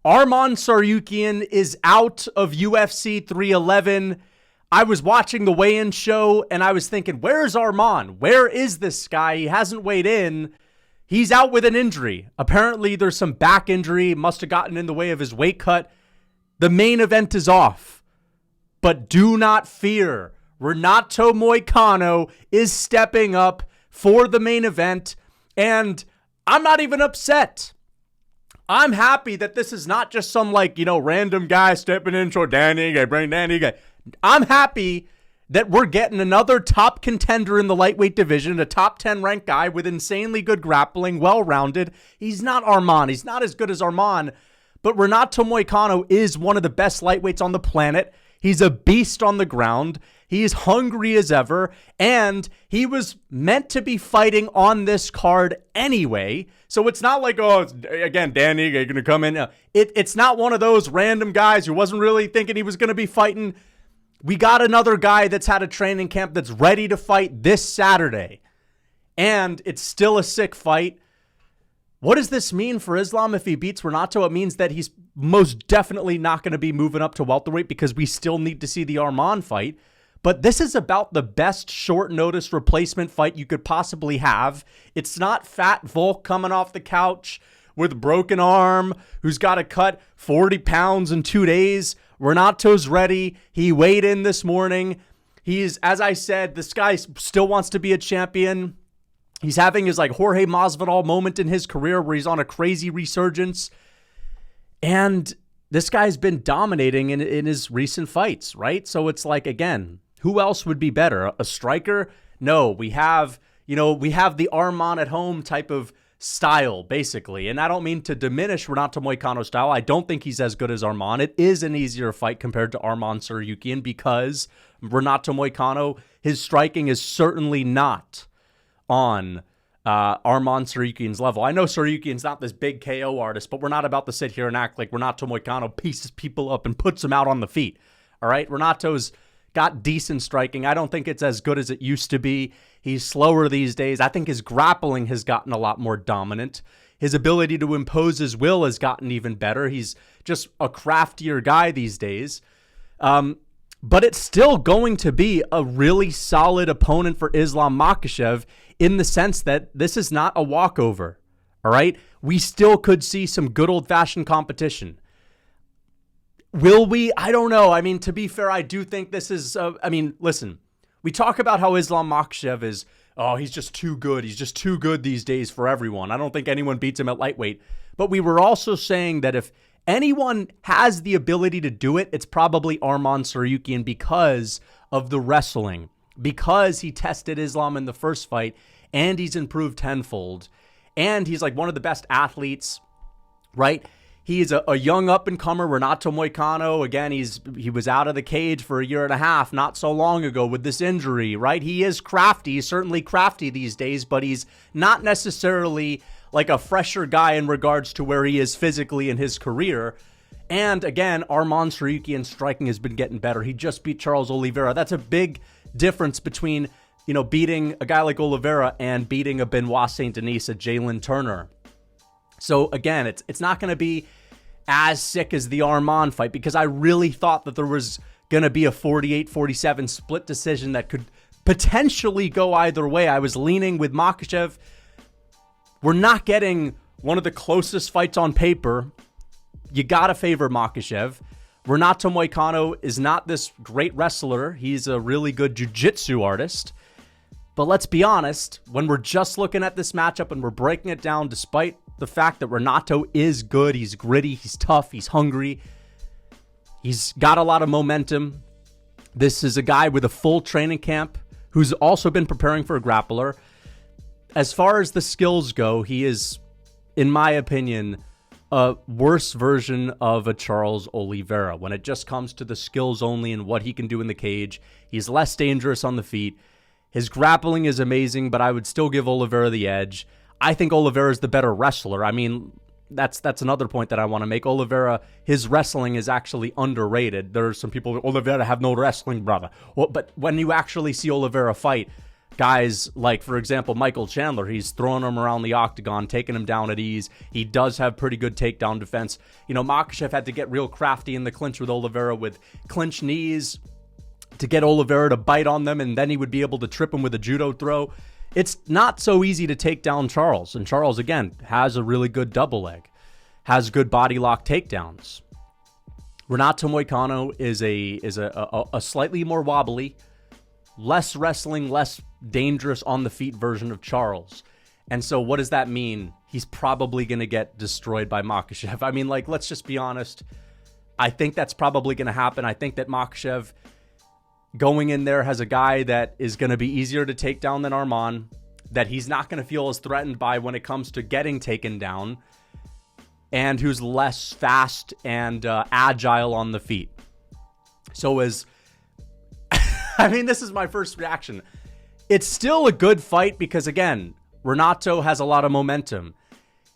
Arman Tsarukyan is out of UFC 311. I was watching the weigh-in show and I was thinking, where's Arman? Where is this guy? He hasn't weighed in. He's out with an injury. Apparently there's some back injury. Must have gotten in the way of his weight cut. The main event is off. But do not fear. Renato Moicano is stepping up for the main event. And I'm not even upset. I'm happy that this is not just some random guy stepping in for Danny guy, bring Danny guy. I'm happy that we're getting another top contender in the lightweight division, a top 10 ranked guy with insanely good grappling, well-rounded. He's not Arman. He's not as good as Arman, but Renato Moicano is one of the best lightweights on the planet. He's a beast on the ground. He is hungry as ever, and he was meant to be fighting on this card anyway. So it's not like, again, Danny, you're going to come in. It's not one of those random guys who wasn't really thinking he was going to be fighting. We got another guy that's had a training camp that's ready to fight this Saturday, and it's still a sick fight. What does this mean for Islam if he beats Renato? It means that he's most definitely not going to be moving up to welterweight because we still need to see the Arman fight. But this is about the best short notice replacement fight you could possibly have. It's not Fat Volk coming off the couch with a broken arm who's got to cut 40 pounds in 2 days. Renato's ready. He weighed in this morning. He's, as I said, this guy still wants to be a champion. He's having his Jorge Masvidal moment in his career where he's on a crazy resurgence. And this guy's been dominating in his recent fights, right? So it's again, who else would be better? A striker? No, we have the Arman at home type of style, basically. And I don't mean to diminish Renato Moicano's style. I don't think he's as good as Arman. It is an easier fight compared to Arman Tsarukyan because Renato Moicano, his striking is certainly not on Arman Tsarukyan's level. I know Tsarukyan's not this big KO artist, but we're not about to sit here and act like Renato Moicano pieces people up and puts them out on the feet. All right? Renato's got decent striking. I don't think it's as good as it used to be. He's slower these days. I think his grappling has gotten a lot more dominant. His ability to impose his will has gotten even better. He's just a craftier guy these days. But it's still going to be a really solid opponent for Islam Makhachev in the sense that this is not a walkover. All right? We still could see some good old-fashioned competition. Will we? I don't know. I mean, to be fair, I do think this is, listen, we talk about how Islam Makhachev is, he's just too good. He's just too good these days for everyone. I don't think anyone beats him at lightweight. But we were also saying that if anyone has the ability to do it, it's probably Arman Tsarukyan because of the wrestling, because he tested Islam in the first fight, and he's improved tenfold. And he's one of the best athletes, right? He's a young up-and-comer, Renato Moicano. Again, he was out of the cage for a year and a half not so long ago with this injury, right? He is crafty. He's certainly crafty these days, but he's not necessarily a fresher guy in regards to where he is physically in his career. And again, Arman Tsarukyan's striking has been getting better. He just beat Charles Oliveira. That's a big difference between, beating a guy like Oliveira and beating a Benoit Saint Denis, a Jalen Turner. So again, it's not going to be as sick as the Arman fight because I really thought that there was going to be a 48-47 split decision that could potentially go either way. I was leaning with Makhachev. We're not getting one of the closest fights on paper. You got to favor Makhachev. Renato Moicano is not this great wrestler. He's a really good jiu-jitsu artist. But let's be honest, when we're just looking at this matchup and we're breaking it down, despite the fact that Renato is good, he's gritty, he's tough, he's hungry, he's got a lot of momentum. This is a guy with a full training camp who's also been preparing for a grappler. As far as the skills go, he is, in my opinion, a worse version of a Charles Oliveira. When it just comes to the skills only and what he can do in the cage, he's less dangerous on the feet. His grappling is amazing, but I would still give Oliveira the edge. I think Oliveira is the better wrestler. I mean, that's another point that I want to make. Oliveira, his wrestling is actually underrated. There are some people, Oliveira have no wrestling, brother. Well, but when you actually see Oliveira fight, Guys like, for example, Michael Chandler, he's throwing him around the octagon, taking him down at ease. He does have pretty good takedown defense. Makhachev had to get real crafty in the clinch with Oliveira with clinch knees to get Oliveira to bite on them, and then he would be able to trip him with a judo throw. It's not so easy to take down Charles. And Charles, again, has a really good double leg, has good body lock takedowns. Renato Moicano is a slightly more wobbly, less wrestling, less dangerous on the feet version of Charles. And so what does that mean? He's probably going to get destroyed by Makhachev. I mean, let's just be honest. I think that's probably going to happen. I think that Makhachev going in there has a guy that is going to be easier to take down than Arman, that he's not going to feel as threatened by when it comes to getting taken down, and who's less fast and agile on the feet. So this is my first reaction. It's still a good fight because, again, Renato has a lot of momentum.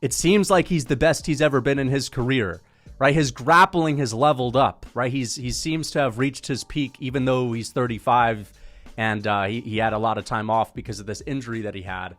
It seems like he's the best he's ever been in his career, right? His grappling has leveled up, right? He seems to have reached his peak, even though he's 35 and he had a lot of time off because of this injury that he had.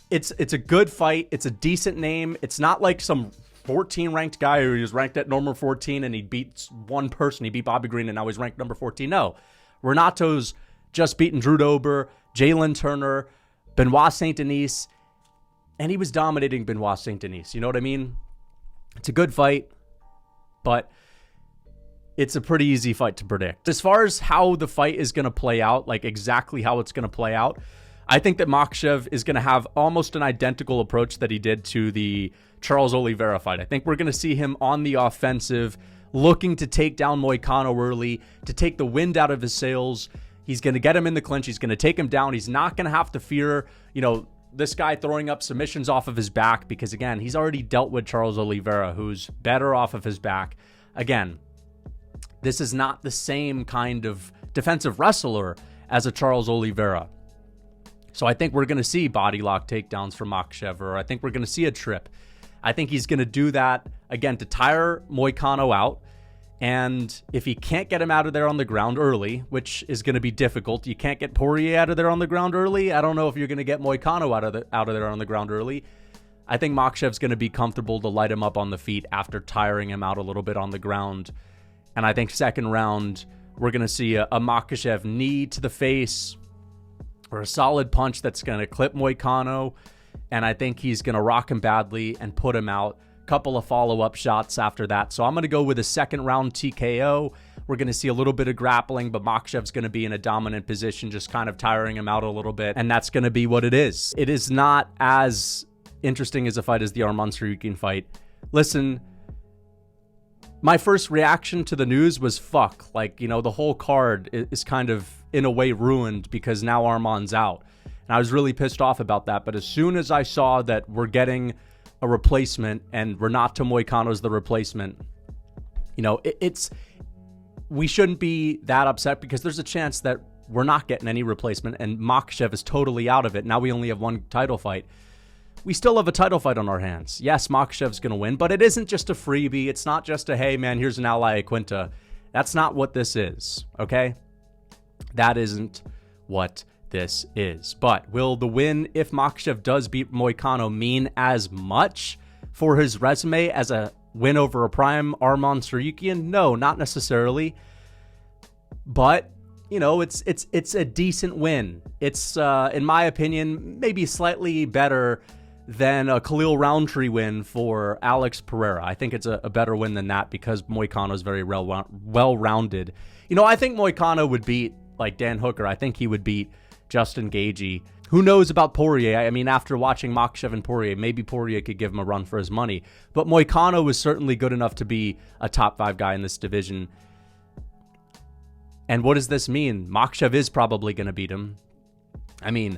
It's a good fight. It's a decent name. It's not like some 14 ranked guy who was ranked at number 14 and he beats one person. He beat Bobby Green and now he's ranked number 14. No, Renato's just beaten Drew Dober, Jalen Turner, Benoit Saint-Denis, and he was dominating Benoit Saint-Denis. You know what I mean? It's a good fight, but it's a pretty easy fight to predict. As far as how the fight is going to play out, like exactly how it's going to play out, I think that Makhachev is going to have almost an identical approach that he did to the Charles Oliveira fight. I think we're going to see him on the offensive, looking to take down Moicano early, to take the wind out of his sails. He's going to get him in the clinch. He's going to take him down. He's not going to have to fear, this guy throwing up submissions off of his back because, again, he's already dealt with Charles Oliveira, who's better off of his back. Again, this is not the same kind of defensive wrestler as a Charles Oliveira. So I think we're going to see body lock takedowns from Makhachev, or I think we're going to see a trip. I think he's going to do that, again, to tire Moicano out. And if he can't get him out of there on the ground early, which is going to be difficult, you can't get Poirier out of there on the ground early. I don't know if you're going to get Moicano out of there on the ground early. I think Makhachev's going to be comfortable to light him up on the feet after tiring him out a little bit on the ground. And I think second round, we're going to see a Makhachev knee to the face or a solid punch that's going to clip Moicano. And I think he's going to rock him badly and put him out. Couple of follow-up shots after that. So I'm going to go with a second round TKO. We're going to see a little bit of grappling, but Makhachev's going to be in a dominant position, just kind of tiring him out a little bit. And that's going to be what it is. It is not as interesting as a fight as the Arman Tsarukyan fight. Listen, my first reaction to the news was fuck. The whole card is kind of in a way ruined because now Arman's out. And I was really pissed off about that. But as soon as I saw that we're getting a replacement and Renato Moicano is the replacement, we shouldn't be that upset because there's a chance that we're not getting any replacement and Makhachev is totally out of it. Now we only have one title fight. We still have a title fight on our hands. Yes, Makhachev's going to win, but it isn't just a freebie. It's not just a, hey man, here's an ally at Quinta. That's not what this is, okay? That isn't what this is. But will the win, if Makhachev does beat Moicano, mean as much for his resume as a win over a prime Arman Tsarukyan? No, not necessarily. But, it's a decent win. It's, in my opinion, maybe slightly better than a Khalil Roundtree win for Alex Pereira. I think it's a better win than that because Moicano is very well-rounded. I think Moicano would beat, Dan Hooker. I think he would beat Justin Gaethje. Who knows about Poirier? I mean, after watching Makhachev and Poirier, maybe Poirier could give him a run for his money. But Moicano is certainly good enough to be a top 5 guy in this division. And what does this mean? Makhachev is probably going to beat him. I mean,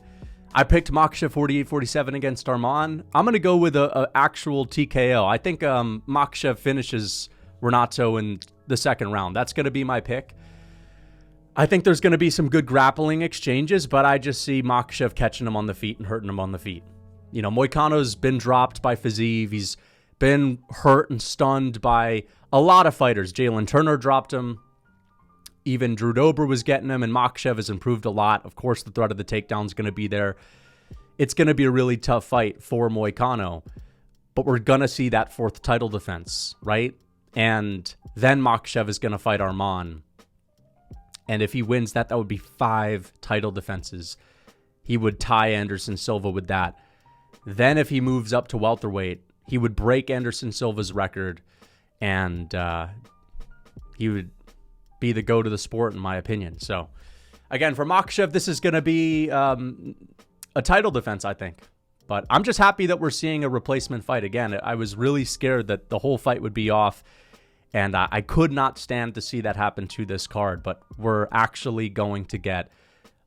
I picked Makhachev 48-47 against Arman. I'm going to go with a actual TKO. I think Makhachev finishes Renato in the second round. That's going to be my pick. I think there's going to be some good grappling exchanges, but I just see Makhachev catching him on the feet and hurting him on the feet. Moicano's been dropped by Fiziev. He's been hurt and stunned by a lot of fighters. Jalen Turner dropped him. even Drew Dober was getting him, and Makhachev has improved a lot. Of course, the threat of the takedown is going to be there. It's going to be a really tough fight for Moicano, but we're going to see that fourth title defense, right? And then Makhachev is going to fight Arman. And if he wins that, that would be 5 title defenses. He would tie Anderson Silva with that. Then if he moves up to welterweight, he would break Anderson Silva's record, and he would be the GOAT of the sport, in my opinion. So, again, for Makhachev, this is going to be a title defense, I think. But I'm just happy that we're seeing a replacement fight. Again, I was really scared that the whole fight would be off, and I could not stand to see that happen to this card. But we're actually going to get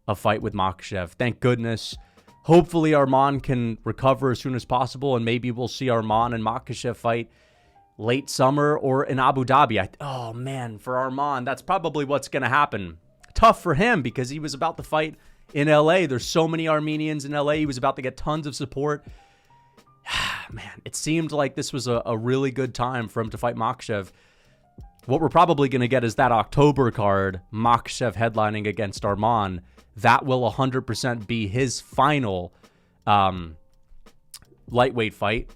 a fight with Makhachev. Thank goodness. Hopefully Arman can recover as soon as possible, and maybe we'll see Arman and Makhachev fight late summer or in Abu Dhabi. Oh, man, for Arman, that's probably what's going to happen. Tough for him because he was about to fight in LA. There's so many Armenians in LA. He was about to get tons of support. Man, it seemed like this was a really good time for him to fight Makhachev. What we're probably going to get is that October card, Makhachev headlining against Arman. That will 100% be his final lightweight fight.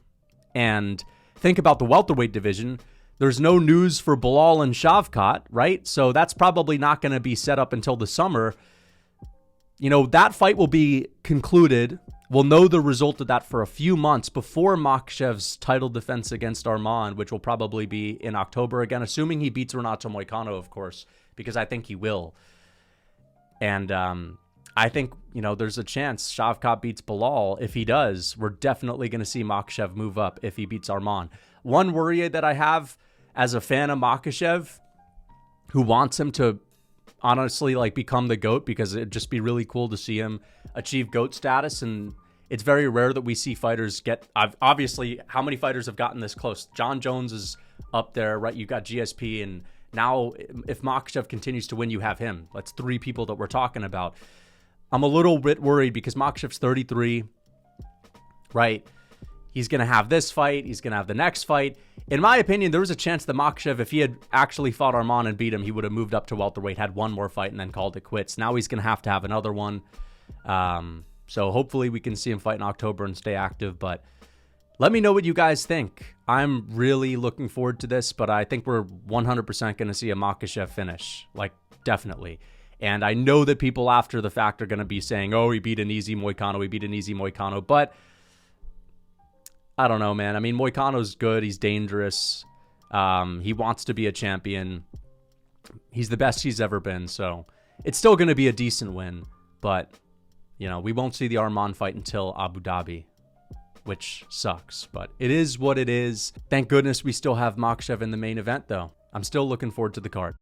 And think about the welterweight division. There's no news for Bilal and Shavkat, right? So that's probably not going to be set up until the summer. You know, that fight will be concluded. We'll know the result of that for a few months before Makhachev's title defense against Arman, which will probably be in October again, assuming he beats Renato Moicano, of course, because I think he will. And I think, you know, there's a chance Shavkat beats Bilal. If he does, we're definitely going to see Makhachev move up if he beats Arman. One worry that I have as a fan of Makhachev, who wants him to honestly like become the GOAT, because it'd just be really cool to see him achieve GOAT status. And it's very rare that we see fighters get, obviously, how many fighters have gotten this close? John Jones is up there, right? You got GSP, and now if Makhachev continues to win, you have him. That's 3 people that we're talking about. I'm a little bit worried because Makhachev's 33, right? He's going to have this fight. He's going to have the next fight. In my opinion, there was a chance that Makhachev, if he had actually fought Arman and beat him, he would have moved up to welterweight, had one more fight, and then called it quits. Now he's going to have another one. So hopefully we can see him fight in October and stay active. But let me know what you guys think. I'm really looking forward to this, but I think we're 100% going to see a Makhachev finish. Like, definitely. And I know that people after the fact are going to be saying, oh, he beat an easy Moicano, he beat an easy Moicano. But I don't know, man. I mean, Moicano's good. He's dangerous. He wants to be a champion. He's the best he's ever been. So it's still going to be a decent win. But, you know, we won't see the Arman fight until Abu Dhabi, which sucks. But it is what it is. Thank goodness we still have Makhachev in the main event, though. I'm still looking forward to the card.